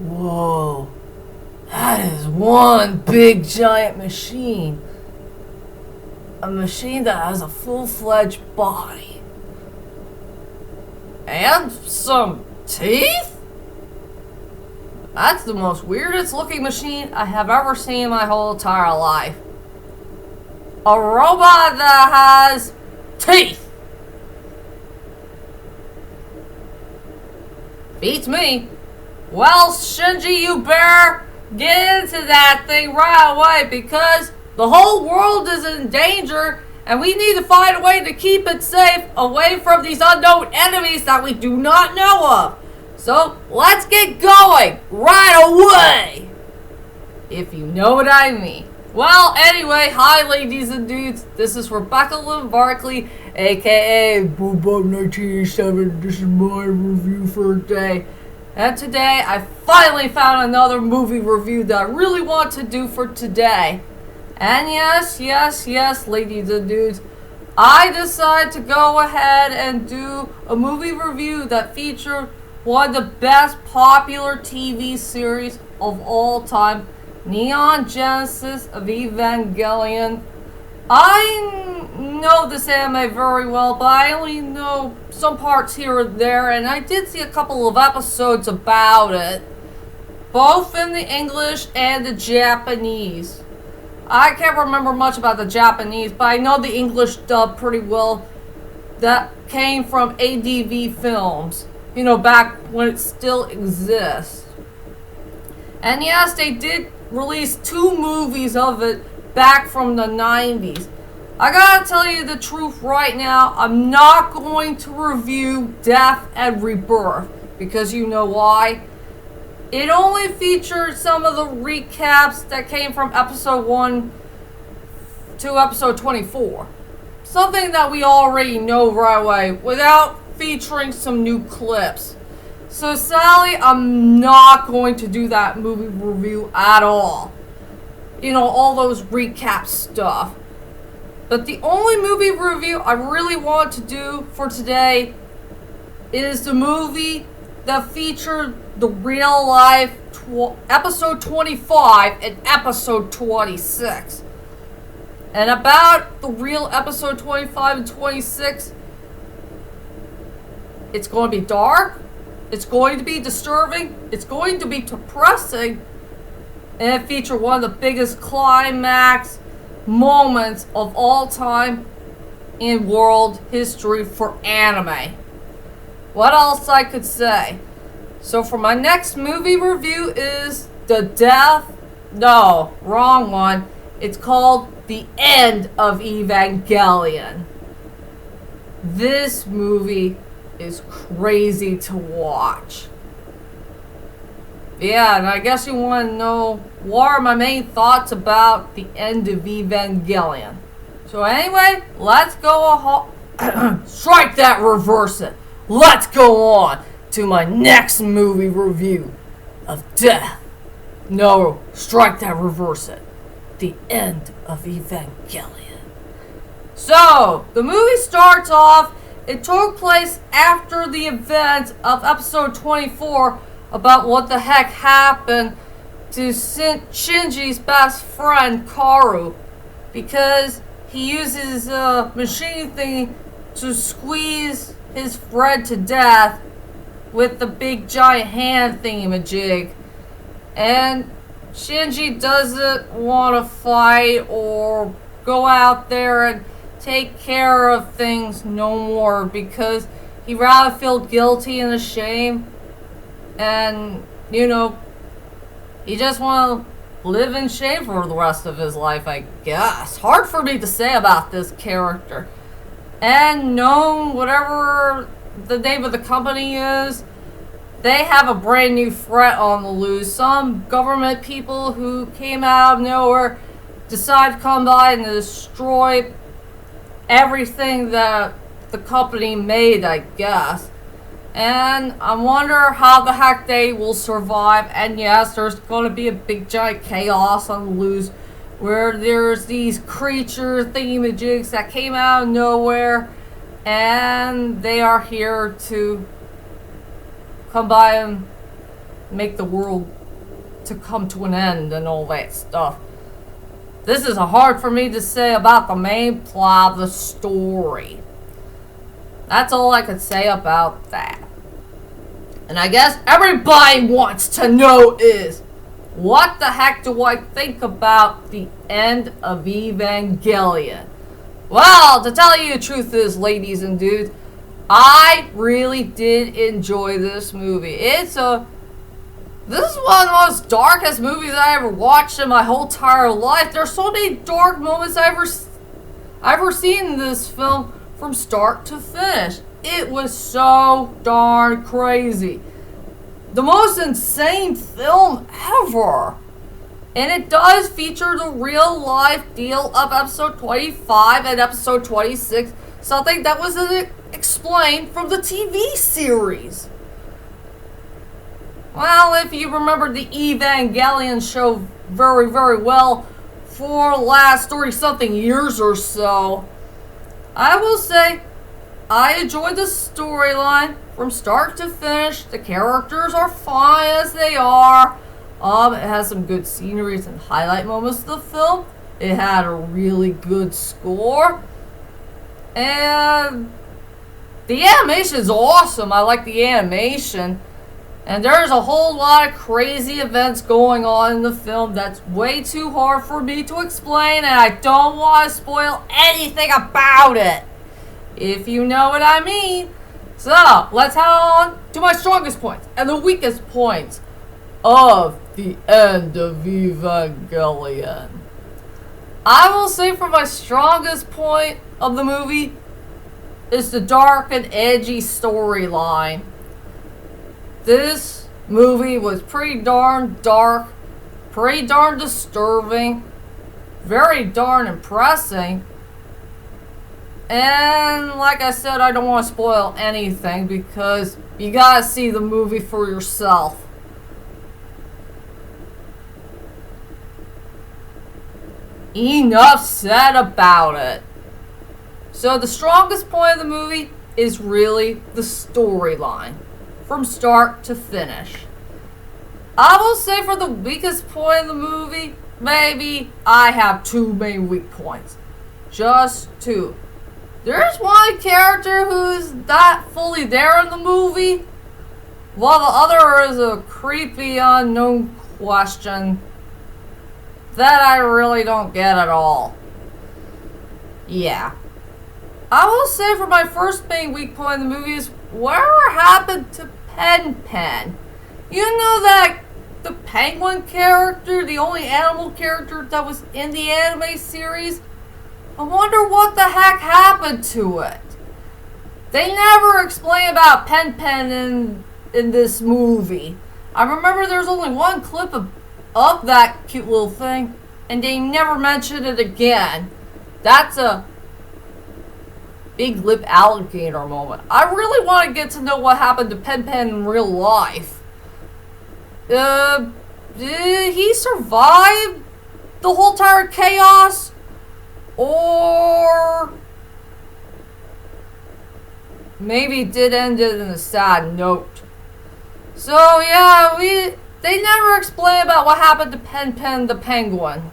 Whoa. That is one big giant machine. A machine that has a full-fledged body. And some teeth? That's the most weirdest looking machine I have ever seen in my whole entire life. A robot that has teeth. Beats me. Well, Shinji, you better get into that thing right away because the whole world is in danger and we need to find a way to keep it safe away from these unknown enemies that we do not know of. So, let's get going right away! If you know what I mean. Well, anyway, hi ladies and dudes. This is Rebecca Lynn Barkley, aka Boobop1987. This is my review for today. And today, I finally found another movie review that I really want to do for today. And yes, ladies and dudes, I decided to go ahead and do a movie review that featured one of the best popular TV series of all time, Neon Genesis of Evangelion. I know this anime very well, but I only know some parts here and there, and I did see a couple of episodes about it, both in the English and the Japanese. I can't remember much about the Japanese, but I know the English dub pretty well. That came from ADV Films, you know, back when it still exists. And yes, they did release 2 movies of it back from the 90s. I gotta tell you the truth right now, I'm not going to review Death and Rebirth, because you know why? It only featured some of the recaps that came from episode 1 to episode 24. Something that we already know right away, without featuring some new clips. So sadly, I'm not going to do that movie review at all. You know, all those recap stuff. But the only movie review I really want to do for today is the movie that featured the real life episode 25 and episode 26. And about the real episode 25 and 26, it's going to be dark, it's going to be disturbing, it's going to be depressing, and it featured one of the biggest climax moments of all time in world history for anime. What else I could say? So for my next movie review is wrong one. It's called The End of Evangelion. This movie is crazy to watch. Yeah, and I guess you want to know what are my main thoughts about The End of Evangelion. So anyway, let's go strike that, reverse it. Let's go on to my next movie review of Death. No, strike that, reverse it. The End of Evangelion. So, the movie starts off, it took place after the events of episode 24 about what the heck happened to Shinji's best friend, Karu, because he uses a machine thing to squeeze his friend to death with the big giant hand thingamajig. And Shinji doesn't want to fight or go out there and take care of things no more because he'd rather feel guilty and ashamed. And, you know, he just want to live in shame for the rest of his life, I guess. Hard for me to say about this character. And known, whatever the name of the company is, they have a brand new threat on the loose. Some government people who came out of nowhere decided to come by and destroy everything that the company made, I guess. And I wonder how the heck they will survive. And yes, there's going to be a big giant chaos on the loose where there's these creature thingamajigs that came out of nowhere, and they are here to come by and make the world to come to an end and all that stuff. This is hard for me to say about the main plot of the story. That's all I could say about that. And I guess everybody wants to know is, what the heck do I think about the end of Evangelion? Well, to tell you the truth is, ladies and dudes, I really did enjoy this movie. This is one of the most darkest movies I ever watched in my whole entire life. There's so many dark moments I've ever seen in this film from start to finish. It was so darn crazy. The most insane film ever. And it does feature the real life deal of episode 25 and episode 26. Something that was explained from the TV series. Well, if you remember the Evangelion show very, very well for the last 30-something years or so, I will say I enjoyed the storyline from start to finish. The characters are fine as they are. It has some good sceneries and highlight moments of the film. It had a really good score. And the animation is awesome. I like the animation. And there's a whole lot of crazy events going on in the film that's way too hard for me to explain, and I don't want to spoil anything about it, if you know what I mean. So, let's head on to my strongest points and the weakest points of the end of Evangelion. I will say for my strongest point of the movie is the dark and edgy storyline. This movie was pretty darn dark, pretty darn disturbing, very darn impressing. And like I said, I don't want to spoil anything because you gotta see the movie for yourself. Enough said about it. So the strongest point of the movie is really the storyline, from start to finish. I will say for the weakest point of the movie, maybe I have two main weak points. Just two. There's one character who's not fully there in the movie, while the other is a creepy unknown question that I really don't get at all. Yeah. I will say for my first main weak point in the movie is whatever happened to Pen. You know that the penguin character, the only animal character that was in the anime series? I wonder what the heck happened to it. They never explain about Pen in this movie. I remember there's only one clip of that cute little thing, and they never mentioned it again. That's a big lip alligator moment. I really want to get to know what happened to Pen in real life. Did he survive the whole entire chaos? Or maybe it did end it in a sad note. So yeah, they never explain about what happened to Pen the penguin.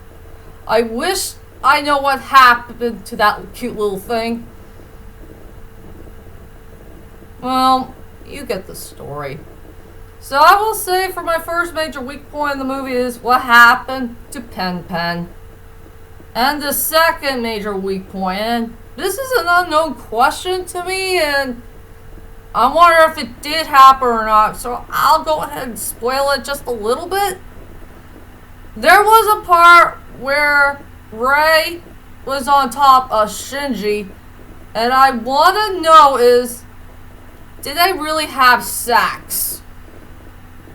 I wish I know what happened to that cute little thing. Well, you get the story. So I will say for my first major weak point in the movie is what happened to Pen. And the second major weak point, and this is an unknown question to me, and I wonder if it did happen or not, so I'll go ahead and spoil it just a little bit. There was a part where Rei was on top of Shinji, and I want to know is, did they really have sex?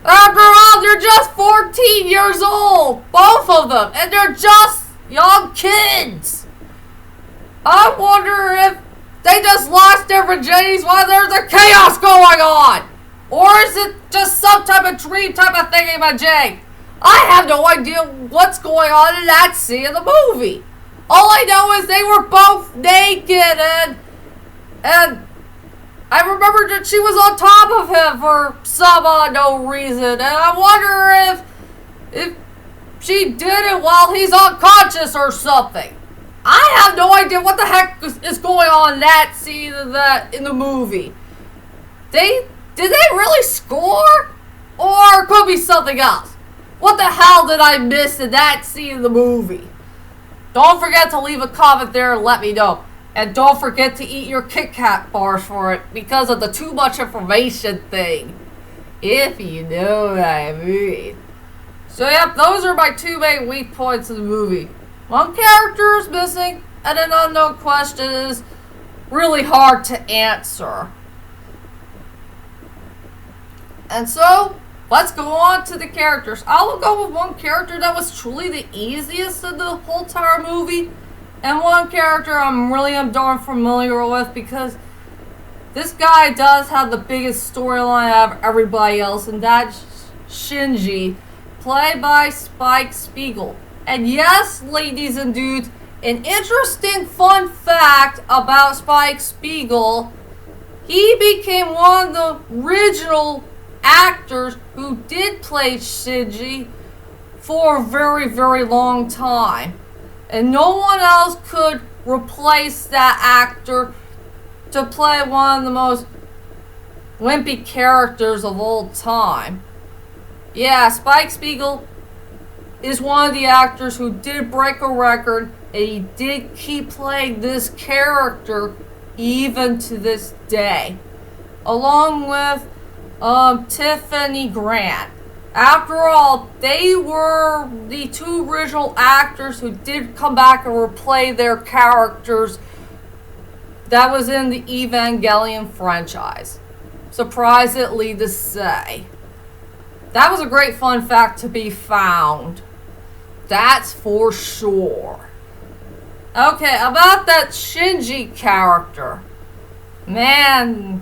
After all, they're just 14 years old, both of them, and they're just young kids. I wonder if they just lost their virginities while there's a chaos going on. Or is it just some type of dream type of thing in my Jay? I have no idea what's going on in that scene in the movie. All I know is they were both naked and I remember that she was on top of him for some unknown reason, and I wonder if she did it while he's unconscious or something. I have no idea what the heck is going on in that scene in the movie. Did they really score? Or it could be something else. What the hell did I miss in that scene of the movie? Don't forget to leave a comment there and let me know. And don't forget to eat your Kit Kat bars for it because of the too much information thing. If you know what I mean. So yep, those are my two main weak points of the movie. One character is missing, and an unknown question is really hard to answer. And so, let's go on to the characters. I will go with one character that was truly the easiest of the whole entire movie, and one character I'm darn familiar with because this guy does have the biggest storyline out of everybody else, and that's Shinji, played by Spike Spiegel. And yes, ladies and dudes, an interesting fun fact about Spike Spiegel, he became one of the original actors who did play Shinji for a very, very long time. And no one else could replace that actor to play one of the most wimpy characters of all time. Yeah, Spike Spiegel is one of the actors who did break a record, and he did keep playing this character even to this day, along with Tiffany Grant. After all, they were the two original actors who did come back and replay their characters that was in the Evangelion franchise. Surprisingly to say. That was a great fun fact to be found. That's for sure. Okay, about that Shinji character. Man,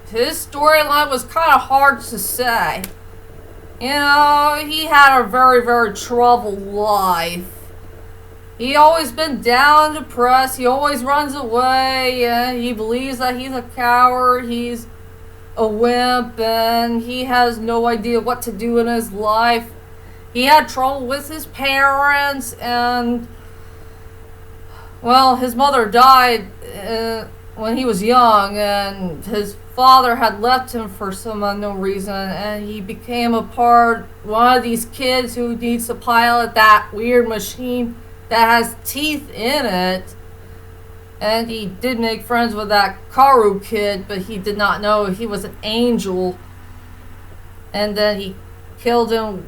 his storyline was kind of hard to say. You know, he had a very, very troubled life. He always been down and depressed. He always runs away, and he believes that he's a coward. He's a wimp, and he has no idea what to do in his life. He had trouble with his parents, and well, his mother died when he was young, and his father had left him for some unknown reason, and he became one of these kids who needs to pilot that weird machine that has teeth in it. And he did make friends with that Karu kid, but he did not know he was an angel. And then he killed him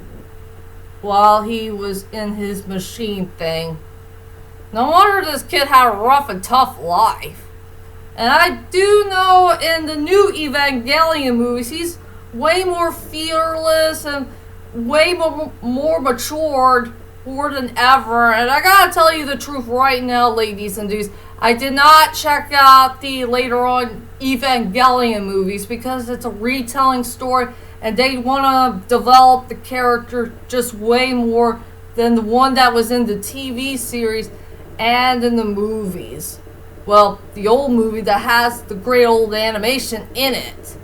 while he was in his machine thing. No wonder this kid had a rough and tough life. And I do know in the new Evangelion movies, he's way more fearless and way more matured more than ever. And I gotta tell you the truth right now, ladies and dudes. I did not check out the later on Evangelion movies because it's a retelling story and they want to develop the character just way more than the one that was in the TV series and in the movies. Well, the old movie that has the great old animation in it.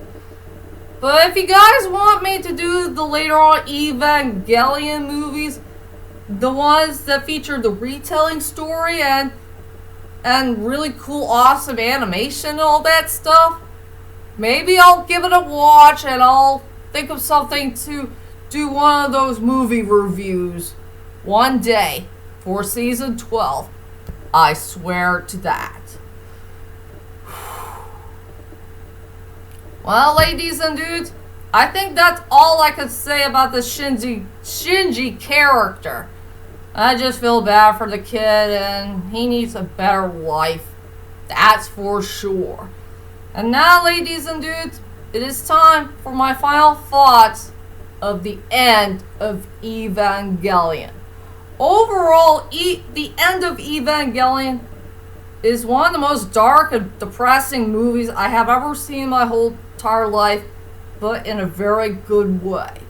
But if you guys want me to do the later on Evangelion movies, the ones that feature the retelling story and really cool, awesome animation and all that stuff, maybe I'll give it a watch and I'll think of something to do one of those movie reviews one day for season 12. I swear to that. Well, ladies and dudes, I think that's all I could say about the Shinji character. I just feel bad for the kid, and he needs a better life. That's for sure. And now, ladies and dudes, it is time for my final thoughts of the end of Evangelion. Overall, the end of Evangelion is one of the most dark and depressing movies I have ever seen in my whole entire life, but in a very good way.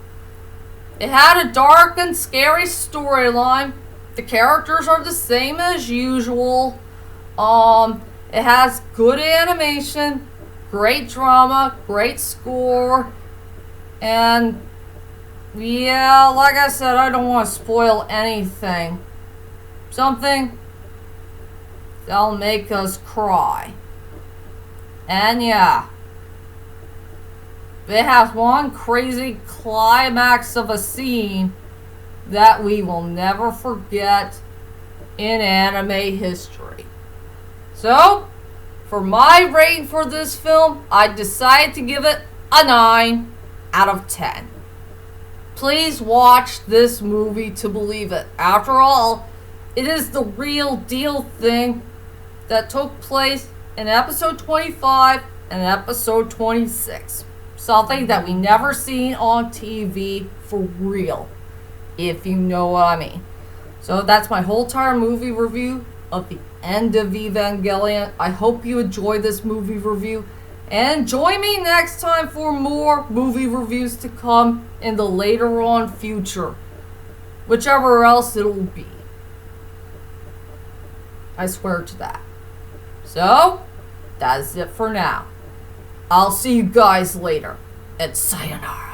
It had a dark and scary storyline. The characters are the same as usual. It has good animation. great drama, great score, and yeah, like I said, I don't want to spoil anything. Something that'll make us cry. And yeah, it has one crazy climax of a scene that we will never forget in anime history. So, for my rating for this film, I decided to give it a 9 out of 10. Please watch this movie to believe it. After all, it is the real deal thing that took place in episode 25 and episode 26. Something that we never seen on TV for real, if you know what I mean. So that's my whole entire movie review of the end of Evangelion. I hope you enjoyed this movie review. And join me next time for more movie reviews to come in the later on future. Whichever else it'll be. I swear to that. So, that is it for now. I'll see you guys later. And sayonara.